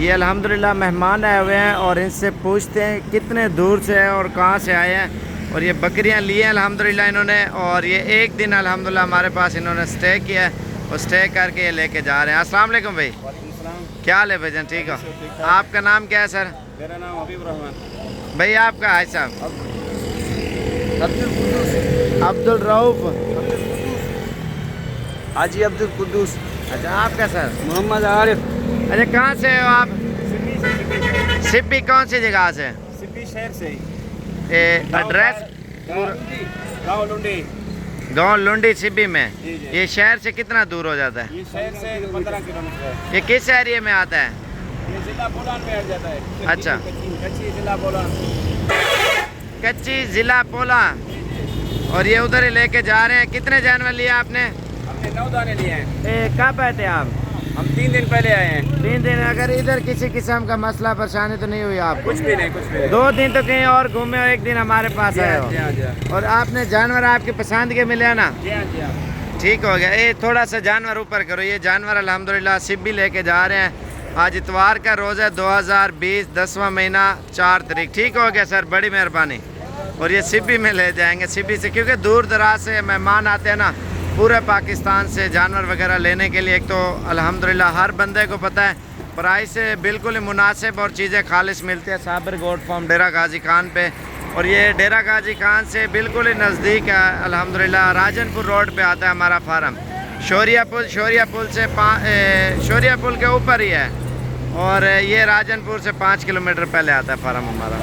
ये अल्हम्दुलिल्लाह मेहमान आए हुए हैं और इनसे पूछते हैं कितने दूर से हैं और कहाँ से आए हैं। और ये बकरियां ली हैं अल्हम्दुलिल्लाह इन्होंने, और ये एक दिन अल्हम्दुलिल्लाह हमारे पास इन्होंने स्टे किया है और स्टे करके ये लेके जा रहे हैं। अस्सलाम वालेकुम भाई, क्या हाल है भाईजान? ठीक हो? आपका नाम क्या है सर? मेरा नाम हबीब रहमान। भाई आपका हाय साहब? अब्दुल रऊफ। हाजी अब्दुल कुद्दूस। अच्छा आपका सर? मोहम्मद आरिफ। अच्छा कहाँ से हो आप? सिब्बी कौन सी जगह से? सिब्बी शहर से। एड्रेस? गाँव लुंडी। गांव लुंडी सिब्बी में। जी, जी। ये शहर से कितना दूर हो जाता है? ये शहर से 15 किलोमीटर है। ये किस एरिया में आता है? ये जिला बोलान में आ जाता है। अच्छा। कच्ची जिला बोलान। कच्ची जिला पोला। और ये उधर ही लेके जा रहे हैं। कितने जानवर लिए आपने? हमने 9 दाने लिए हैं। कब आए थे आप? हम 3 दिन पहले आए हैं। 3 दिन। अगर इधर किसी किस्म का मसला परेशानी तो नहीं हुई आपको? कुछ भी नहीं, कुछ भी नहीं। 2 दिन तो कहीं और घूमे हो, एक दिन हमारे पास आए हो। जी हाँ, जी हाँ। और आपने जानवर आपकी पसंद के मिले ना? जी हाँ, जी हाँ। ठीक हो गया। ये थोड़ा सा जानवर ऊपर करो। ये जानवर अल्हम्दुलिल्लाह सिब्बी लेके जा रहे हैं। आज इतवार का रोज़ है, 2020 10वां महीना 4 तारीख। ठीक हो गया सर, बड़ी मेहरबानी। और ये सिब्बी में ले जाएंगे, सिब्बी से, क्योंकि दूर दराज से मेहमान आते हैं ना पूरे पाकिस्तान से जानवर वगैरह लेने के लिए। एक तो अल्हम्दुलिल्लाह हर बंदे को पता है प्राइस बिल्कुल ही मुनासिब और चीज़ें खालिश मिलती है साबिर गोट फार्म डेरा गाजी खान पे। और ये डेरा गाजी खान से बिल्कुल ही नज़दीक है अल्हम्दुलिल्लाह। राजनपुर रोड पे आता है हमारा फार्म। शौरिया पुल से शौरिया पुल के ऊपर ही है। और ये राजनपुर से 5 किलोमीटर पहले आता है फार्म हमारा।